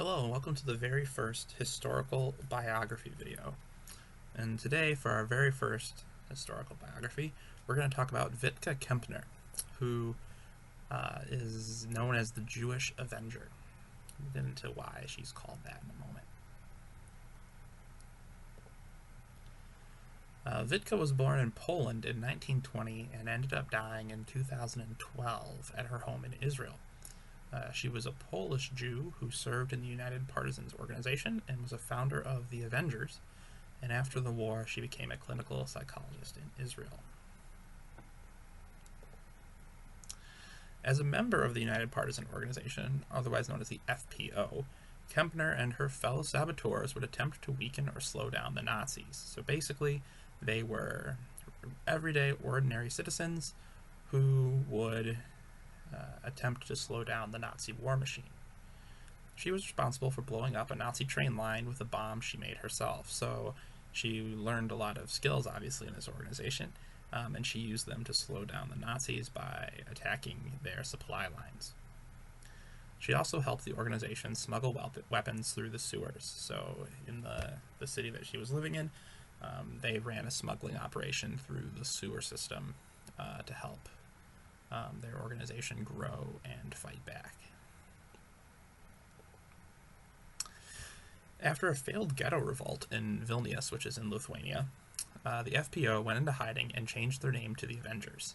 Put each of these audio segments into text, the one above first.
Hello and welcome to the very first historical biography video. And today, for our very first historical biography, we're going to talk about Vitka Kempner, who is known as the Jewish Avenger. We'll get into why she's called that in a moment. Vitka was born in Poland in 1920 and ended up dying in 2012 at her home in Israel. She was a Polish Jew who served in the United Partisans organization and was a founder of the Avengers, and after the war she became a clinical psychologist in Israel. As a member of the United Partisan organization, otherwise known as the FPO, Kempner and her fellow saboteurs would attempt to weaken or slow down the Nazis. So basically, they were everyday, ordinary citizens who would attempt to slow down the Nazi war machine. She was responsible for blowing up a Nazi train line with a bomb she made herself, so she learned a lot of skills, obviously, in this organization, and she used them to slow down the Nazis by attacking their supply lines. She also helped the organization smuggle weapons through the sewers. So in the city that she was living in, they ran a smuggling operation through the sewer system to help their organization grow and fight back. After a failed ghetto revolt in Vilnius, which is in Lithuania, the FPO went into hiding and changed their name to the Avengers.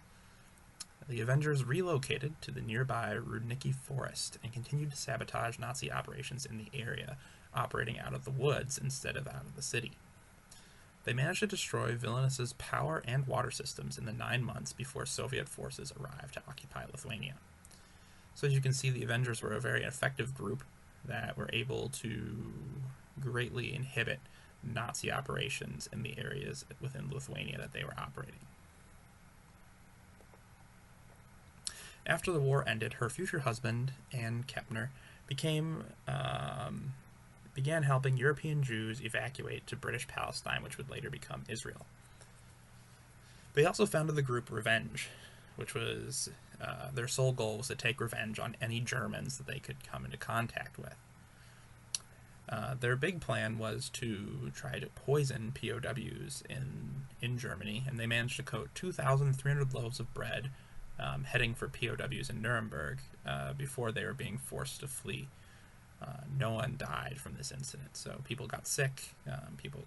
The Avengers relocated to the nearby Rudniki forest and continued to sabotage Nazi operations in the area, operating out of the woods instead of out of the city. They managed to destroy Vilnius's power and water systems in the 9 months before Soviet forces arrived to occupy Lithuania. So as you can see, the Avengers were a very effective group that were able to greatly inhibit Nazi operations in the areas within Lithuania that they were operating. After the war ended, her future husband, Ann Kempner, began helping European Jews evacuate to British Palestine, which would later become Israel. They also founded the group Revenge, which was their sole goal was to take revenge on any Germans that they could come into contact with. Their big plan was to try to poison POWs in Germany, and they managed to coat 2,300 loaves of bread heading for POWs in Nuremberg before they were being forced to flee. No one died from this incident, so people got sick, people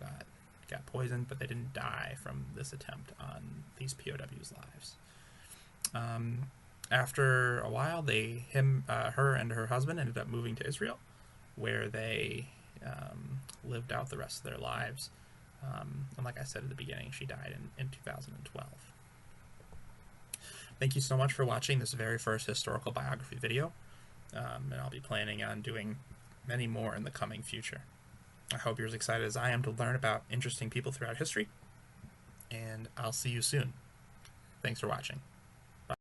got poisoned, but they didn't die from this attempt on these POWs' lives. After a while, her and her husband ended up moving to Israel, where they lived out the rest of their lives. And like I said at the beginning, she died in 2012. Thank you so much for watching this very first historical biography video. And I'll be planning on doing many more in the coming future. I hope you're as excited as I am to learn about interesting people throughout history, and I'll see you soon. Thanks for watching.